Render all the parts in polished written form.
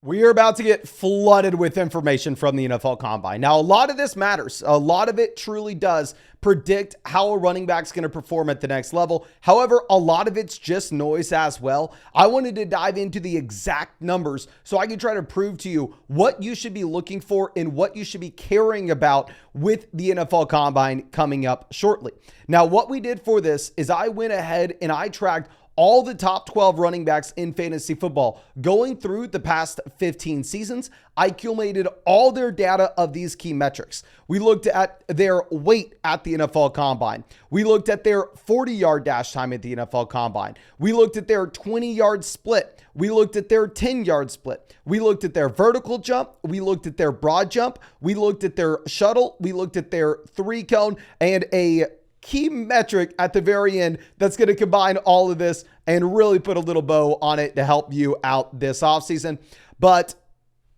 We are about to get flooded with information from the NFL Combine. Now, a lot of this matters. A lot of it truly does predict how a running back's going to perform at the next level. However, a lot of it's just noise as well. I wanted to dive into the exact numbers so I can try to prove to you what you should be looking for and what you should be caring about with the NFL Combine coming up shortly. Now, what we did for this is I went ahead and I tracked all the top 12 running backs in fantasy football going through the past 15 seasons. I accumulated all their data of these key metrics. We looked at their weight at the NFL Combine. We looked at their 40-yard dash time at the NFL Combine. We looked at their 20-yard split. We looked at their 10-yard split. We looked at their vertical jump. We looked at their broad jump. We looked at their shuttle. We looked at their three-cone and a key metric at the very end that's going to combine all of this and really put a little bow on it to help you out this offseason. But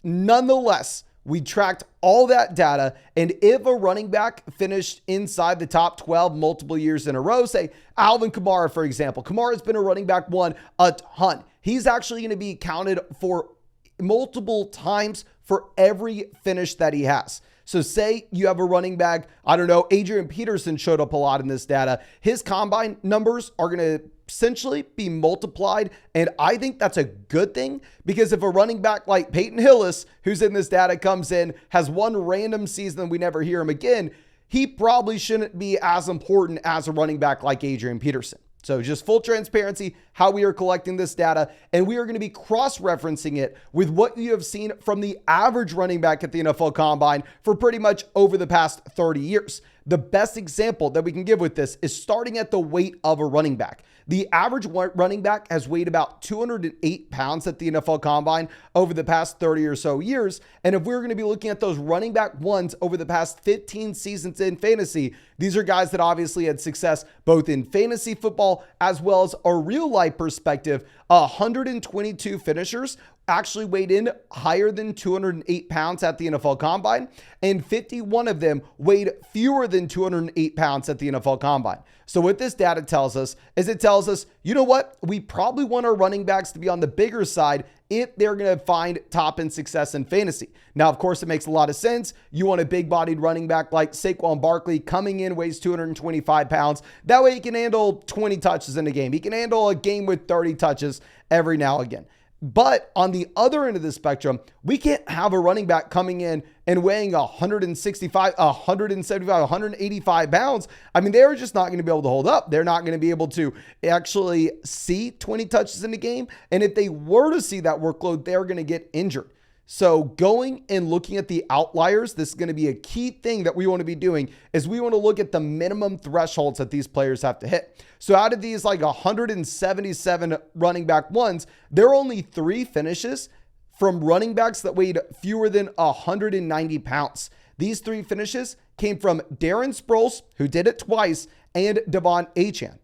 nonetheless, we tracked all that data. And if a running back finished inside the top 12 multiple years in a row, say Alvin Kamara, for example, Kamara's been a running back one a ton. He's actually going to be counted for multiple times for every finish that he has. So say you have a running back, I don't know, Adrian Peterson showed up a lot in this data. His combine numbers are going to essentially be multiplied. And I think that's a good thing, because if a running back like Peyton Hillis, who's in this data, comes in, has one random season and we never hear him again, he probably shouldn't be as important as a running back like Adrian Peterson. So just full transparency, how we are collecting this data, and we are going to be cross-referencing it with what you have seen from the average running back at the NFL Combine for pretty much over the past 30 years. The best example that we can give with this is starting at the weight of a running back. The average running back has weighed about 208 pounds at the NFL Combine over the past 30 or so years. And if we're going to be looking at those running back ones over the past 15 seasons in fantasy, these are guys that obviously had success both in fantasy football as well as a real life perspective. 122 finishers actually weighed in higher than 208 pounds at the NFL Combine, and 51 of them weighed fewer than 208 pounds at the NFL Combine. So what this data tells us is it tells us, you know what? We probably want our running backs to be on the bigger side if they're going to find top end success in fantasy. Now, of course, it makes a lot of sense. You want a big-bodied running back like Saquon Barkley coming in, weighs 225 pounds. That way he can handle 20 touches in a game. He can handle a game with 30 touches every now and again. But on the other end of the spectrum, we can't have a running back coming in and weighing 165, 175, 185 pounds. I mean, they're just not going to be able to hold up. They're not going to be able to actually see 20 touches in the game. And if they were to see that workload, they're going to get injured. So going and looking at the outliers, this is going to be a key thing that we want to be doing, is we want to look at the minimum thresholds that these players have to hit. So out of these like 177 running back ones, there are only 3 finishes from running backs that weighed fewer than 190 pounds. These 3 finishes came from Darren Sproles, who did it twice, and Devon Achane.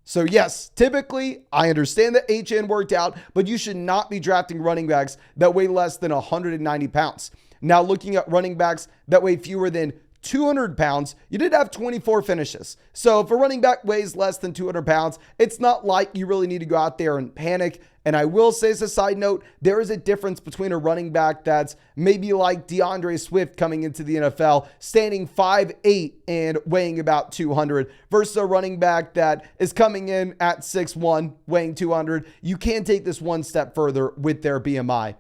So yes, typically I understand that HN worked out, but you should not be drafting running backs that weigh less than 190 pounds. Now looking at running backs that weigh fewer than 200 pounds, you did have 24 finishes. So if a running back weighs less than 200 pounds, it's not like you really need to go out there and panic. And I will say, as a side note, there is a difference between a running back that's maybe like DeAndre Swift coming into the NFL, standing 5'8" and weighing about 200, versus a running back that is coming in at 6'1", weighing 200. You can take this one step further with their BMI.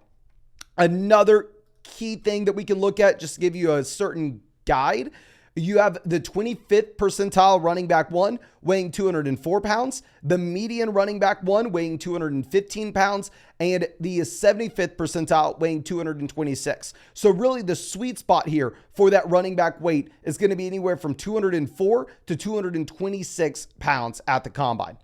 Another key thing that we can look at, just to give you a certain guide, you have the 25th percentile running back one weighing 204 pounds, the median running back one weighing 215 pounds, and the 75th percentile weighing 226. So really the sweet spot here for that running back weight is going to be anywhere from 204 to 226 pounds at the combine.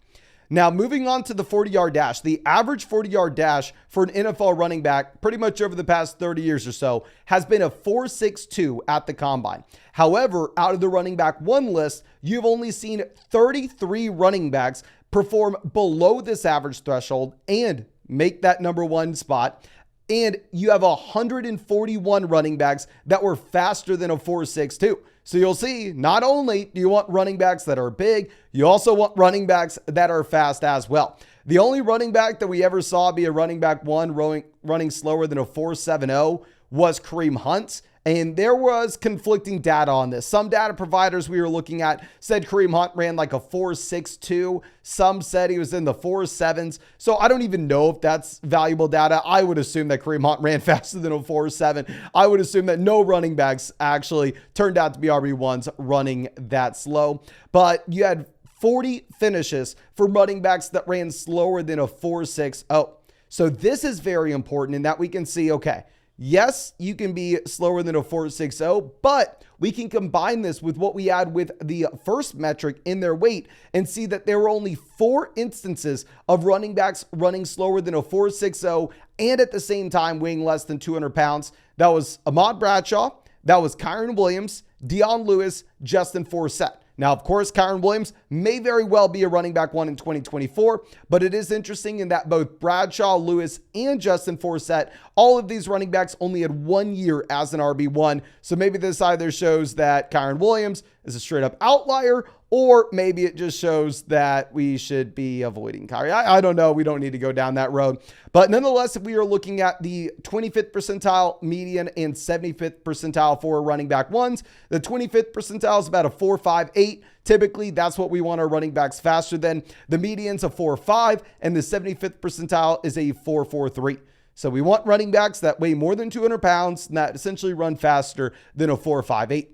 Now, moving on to the 40-yard dash, the average 40-yard dash for an NFL running back pretty much over the past 30 years or so has been a 4.62 at the combine. However, out of the running back one list, you've only seen 33 running backs perform below this average threshold and make that number one spot. And you have 141 running backs that were faster than a 4.62. So you'll see, not only do you want running backs that are big, you also want running backs that are fast as well. The only running back that we ever saw be a running back one running slower than a 4.70 was Kareem Hunt. And there was conflicting data on this. Some data providers we were looking at said Kareem Hunt ran like a 4.62. Some said he was in the 4.7s. So I don't even know if that's valuable data. I would assume that Kareem Hunt ran faster than a 4.7. I would assume that no running backs actually turned out to be RB1s running that slow. But you had 40 finishes for running backs that ran slower than a 4.60. So this is very important in that we can see, okay, yes, you can be slower than a 4.60, but we can combine this with what we had with the first metric in their weight and see that there were only 4 instances of running backs running slower than a 4.60 and at the same time weighing less than 200 pounds. That was Ahmad Bradshaw, that was Kyron Williams, Dion Lewis, Justin Forsett. Now, of course, Kyron Williams may very well be a running back one in 2024, but it is interesting in that both Bradshaw, Lewis, and Justin Forsett, all of these running backs only had 1 year as an RB1. So maybe this either shows that Kyron Williams is a straight up outlier, or maybe it just shows that we should be avoiding Kyrie. I don't know. We don't need to go down that road. But nonetheless, if we are looking at the 25th percentile median and 75th percentile for running back ones, the 25th percentile is about a 4.58. Typically, that's what we want our running backs faster than. The median's a 4.5, and the 75th percentile is a 4.43. So we want running backs that weigh more than 200 pounds and that essentially run faster than a 4.58.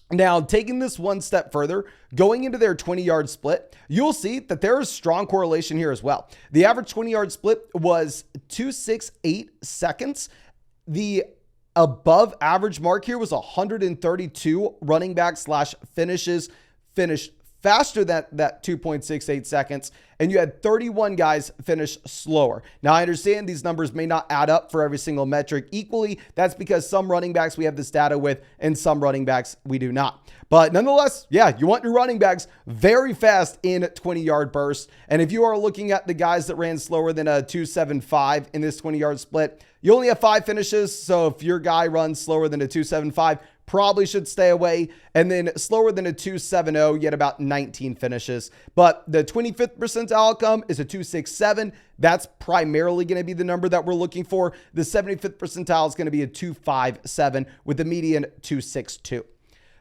Now, taking this one step further, going into their 20-yard split, you'll see that there is strong correlation here as well. The average 20-yard split was 2.68 seconds. The above average mark here was 132 running back / finishes finished faster than that 2.68 seconds, and you had 31 guys finish slower. Now, I understand these numbers may not add up for every single metric equally. That's because some running backs we have this data with and some running backs we do not. But nonetheless, yeah, you want your running backs very fast in 20-yard bursts. And if you are looking at the guys that ran slower than a 2.75 in this 20-yard split, you only have 5 finishes. So if your guy runs slower than a 2.75, probably should stay away. And then slower than a 2.70, you get about 19 finishes. But the 25th percentile outcome is a 2.67. That's primarily going to be the number that we're looking for. The 75th percentile is going to be a 2.57 with the median 2.62.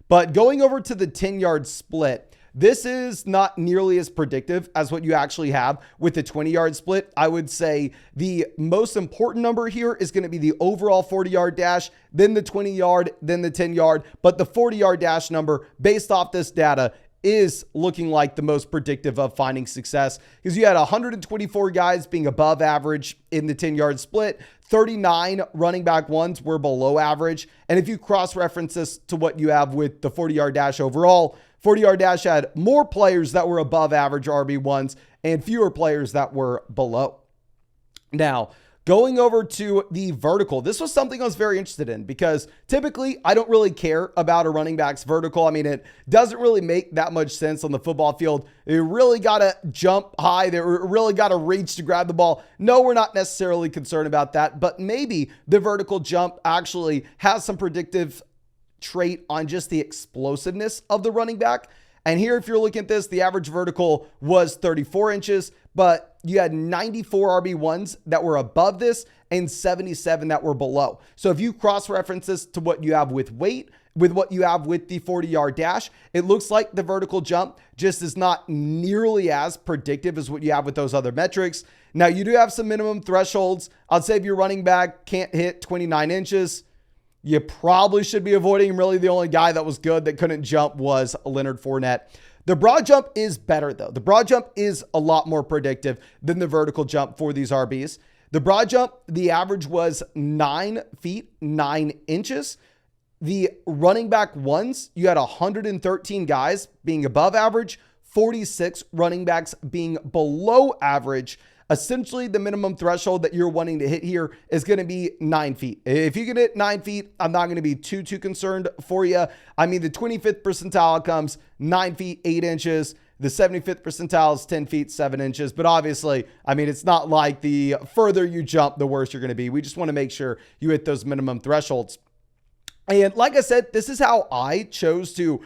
But going over to the 10-yard split, this is not nearly as predictive as what you actually have with the 20-yard split. I would say the most important number here is going to be the overall 40-yard dash, then the 20-yard, then the 10-yard. But the 40-yard dash number, based off this data, is looking like the most predictive of finding success because you had 124 guys being above average in the 10-yard split. 39 running back ones were below average. And if you cross-reference this to what you have with the 40-yard dash overall, 40-yard dash had more players that were above average RB1s and fewer players that were below. Now, going over to the vertical, this was something I was very interested in because typically I don't really care about a running back's vertical. I mean, it doesn't really make that much sense on the football field. They really got to jump high. They really got to reach to grab the ball. No, we're not necessarily concerned about that, but maybe the vertical jump actually has some predictive trait on just the explosiveness of the running back. And here, if you're looking at this, the average vertical was 34 inches, but you had 94 RB1s that were above this and 77 that were below. So if you cross-reference this to what you have with weight, with what you have with the 40-yard dash, it looks like the vertical jump just is not nearly as predictive as what you have with those other metrics. Now, you do have some minimum thresholds. I'd say if your running back can't hit 29 inches, you probably should be avoiding him. Really, the only guy that was good that couldn't jump was Leonard Fournette. The broad jump is better, though. The broad jump is a lot more predictive than the vertical jump for these RBs. The broad jump, the average was 9 feet, 9 inches. The running back ones, you had 113 guys being above average, 46 running backs being below average. Essentially, the minimum threshold that you're wanting to hit here is going to be 9 feet. If you can hit 9 feet, I'm not going to be too concerned for you. I mean, the 25th percentile comes 9 feet, 8 inches. The 75th percentile is 10 feet, 7 inches. But obviously, I mean, it's not like the further you jump, the worse you're going to be. We just want to make sure you hit those minimum thresholds. And like I said, this is how I chose to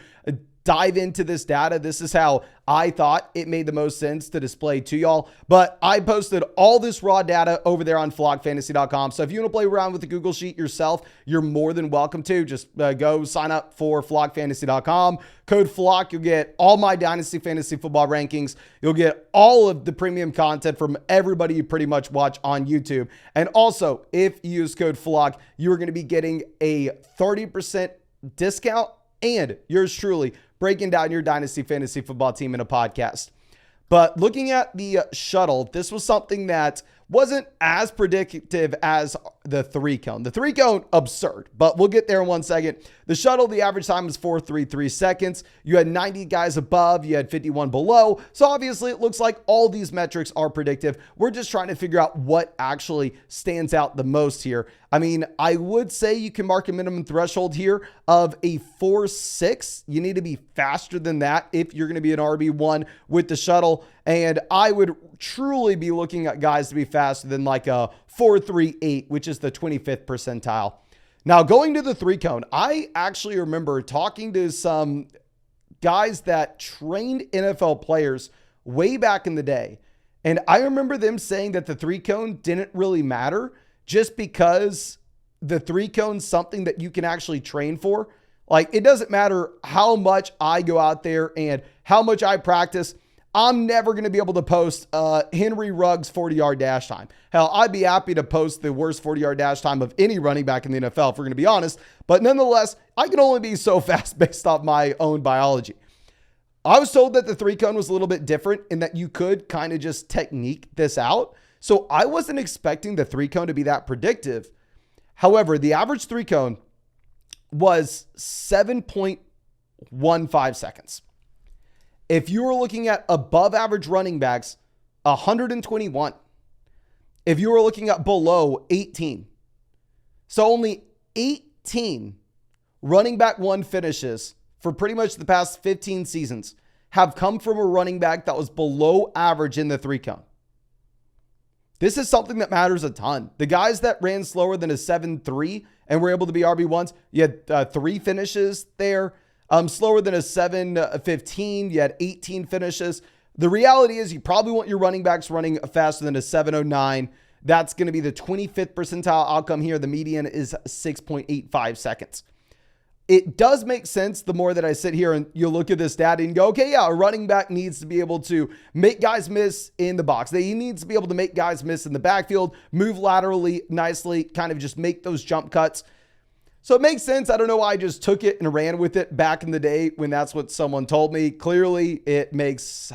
dive into this data. This is how I thought it made the most sense to display to y'all. But I posted all this raw data over there on flockfantasy.com. So if you want to play around with the Google Sheet yourself, you're more than welcome to. Just go sign up for flockfantasy.com. Code FLOCK. You'll get all my Dynasty Fantasy Football rankings. You'll get all of the premium content from everybody you pretty much watch on YouTube. And also, if you use code FLOCK, you're going to be getting a 30% discount and yours truly breaking down your Dynasty Fantasy Football team in a podcast. But looking at the shuttle, this was something that wasn't as predictive as the 3-cone. The 3-cone, absurd, but we'll get there in 1 second. The shuttle, the average time was 4.33 seconds. You had 90 guys above, you had 51 below. So obviously it looks like all these metrics are predictive. We're just trying to figure out what actually stands out the most here. I mean, I would say you can mark a minimum threshold here of a 4.6. You need to be faster than that if you're going to be an RB1 with the shuttle. And I would truly be looking at guys to be faster than like a 4.38, which is the 25th percentile. Now, going to the 3-cone, I actually remember talking to some guys that trained NFL players way back in the day. And I remember them saying that the 3-cone didn't really matter just because the 3-cone's something that you can actually train for. Like, it doesn't matter how much I go out there and how much I practice. I'm never going to be able to post Henry Ruggs 40-yard dash time. Hell, I'd be happy to post the worst 40-yard dash time of any running back in the NFL, if we're going to be honest. But nonetheless, I can only be so fast based off my own biology. I was told that the 3-cone was a little bit different in that you could kind of just technique this out. So I wasn't expecting the 3-cone to be that predictive. However, the average 3-cone was 7.15 seconds. If you were looking at above average running backs, 121. If you were looking at below, 18. So only 18 running back one finishes for pretty much the past 15 seasons have come from a running back that was below average in the 3-cone. This is something that matters a ton. The guys that ran slower than a 7.3 and were able to be RB1s, you had 3 finishes there. Slower than a 7.15, you had 18 finishes. The reality is you probably want your running backs running faster than a 7.09. That's going to be the 25th percentile outcome here. The median is 6.85 seconds. It does make sense the more that I sit here and you look at this data and go, okay, yeah, a running back needs to be able to make guys miss in the box. He needs to be able to make guys miss in the backfield, move laterally nicely, kind of just make those jump cuts. So it makes sense. I don't know why I just took it and ran with it back in the day when that's what someone told me. Clearly, it makes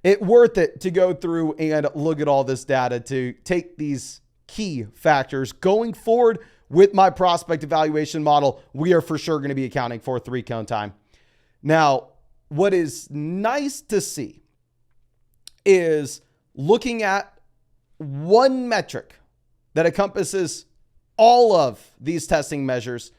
it worth it to go through and look at all this data to take these key factors going forward with my prospect evaluation model. We are for sure going to be accounting for 3-cone time. Now, what is nice to see is looking at one metric that encompasses all of these testing measures.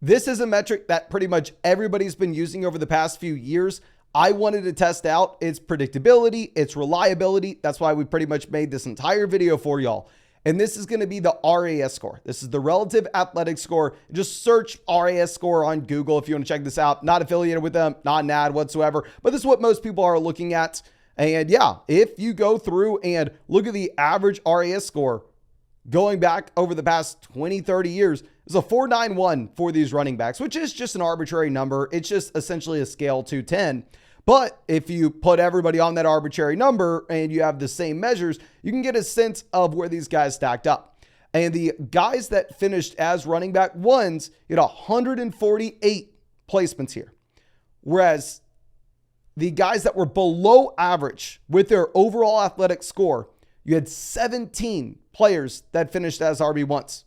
This is a metric that pretty much everybody's been using over the past few years. I wanted to test out its predictability, its reliability. That's why we pretty much made this entire video for y'all. And this is going to be the RAS score. This is the relative athletic score. Just search RAS score on Google if you want to check this out. Not affiliated with them, not an ad whatsoever, but this is what most people are looking at. And yeah, if you go through and look at the average RAS score, going back over the past 20, 30 years, is a 491 for these running backs, which is just an arbitrary number. It's just essentially a scale to 10. But if you put everybody on that arbitrary number and you have the same measures, you can get a sense of where these guys stacked up. And the guys that finished as running back ones, you had 148 placements here. Whereas the guys that were below average with their overall athletic score, you had 17 players that finished as RB1s.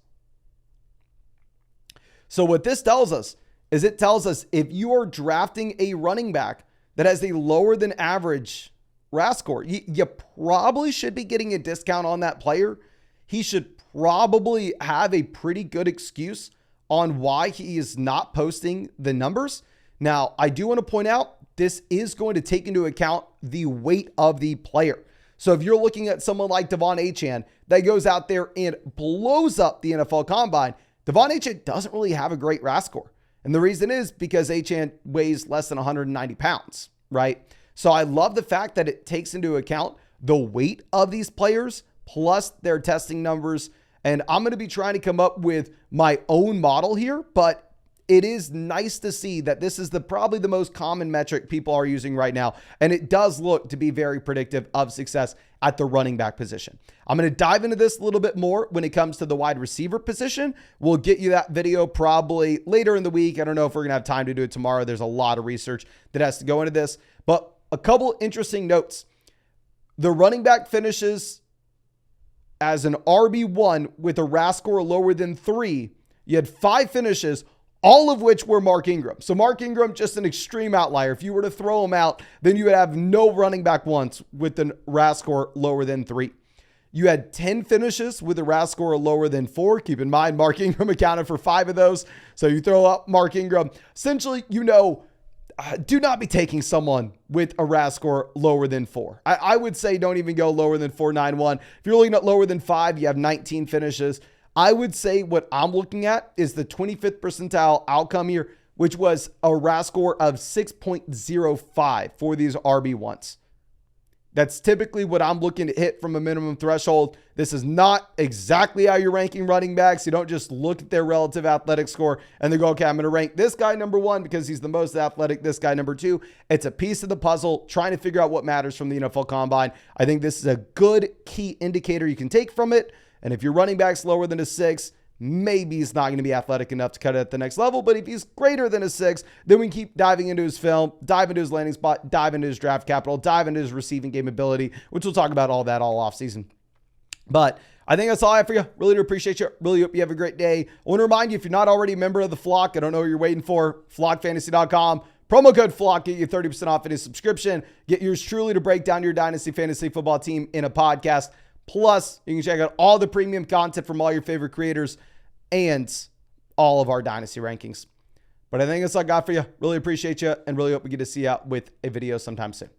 So what this tells us is it tells us if you are drafting a running back that has a lower than average RAS score, you probably should be getting a discount on that player. He should probably have a pretty good excuse on why he is not posting the numbers. Now, I do want to point out, this is going to take into account the weight of the player. So if you're looking at someone like Devon Achane that goes out there and blows up the NFL Combine, Devon Achane doesn't really have a great RAS score. And the reason is because Achane weighs less than 190 pounds, right? So I love the fact that it takes into account the weight of these players plus their testing numbers. And I'm going to be trying to come up with my own model here, but it is nice to see that this is probably the most common metric people are using right now. And it does look to be very predictive of success at the running back position. I'm going to dive into this a little bit more when it comes to the wide receiver position. We'll get you that video probably later in the week. I don't know if we're going to have time to do it tomorrow. There's a lot of research that has to go into this, but a couple interesting notes. The running back finishes as an RB1 with a RAS score lower than 3. You had 5 finishes, all of which were Mark Ingram. So Mark Ingram, just an extreme outlier. If you were to throw him out, then you would have no running back once with a RAS score lower than 3. You had 10 finishes with a RAS score lower than 4. Keep in mind, Mark Ingram accounted for 5 of those. So you throw up Mark Ingram. Essentially, do not be taking someone with a RAS score lower than 4. I would say don't even go lower than 4.91. If you're looking at lower than 5, you have 19 finishes. I would say what I'm looking at is the 25th percentile outcome here, which was a RAS score of 6.05 for these RB1s. That's typically what I'm looking to hit from a minimum threshold. This is not exactly how you're ranking running backs. You don't just look at their relative athletic score and then go, okay, I'm going to rank this guy number 1 because he's the most athletic, this guy number 2. It's a piece of the puzzle, trying to figure out what matters from the NFL Combine. I think this is a good key indicator you can take from it. And if your running back's lower than a 6, maybe he's not going to be athletic enough to cut it at the next level. But if he's greater than a 6, then we can keep diving into his film, dive into his landing spot, dive into his draft capital, dive into his receiving game ability, which we'll talk about all that all offseason. But I think that's all I have for you. Really do appreciate you. Really hope you have a great day. I want to remind you, if you're not already a member of the Flock, I don't know what you're waiting for, flockfantasy.com. Promo code FLOCK, get you 30% off any subscription. Get yours truly to break down your Dynasty Fantasy Football team in a podcast. Plus, you can check out all the premium content from all your favorite creators and all of our Dynasty rankings. But I think that's all I got for you. Really appreciate you and really hope we get to see you out with a video sometime soon.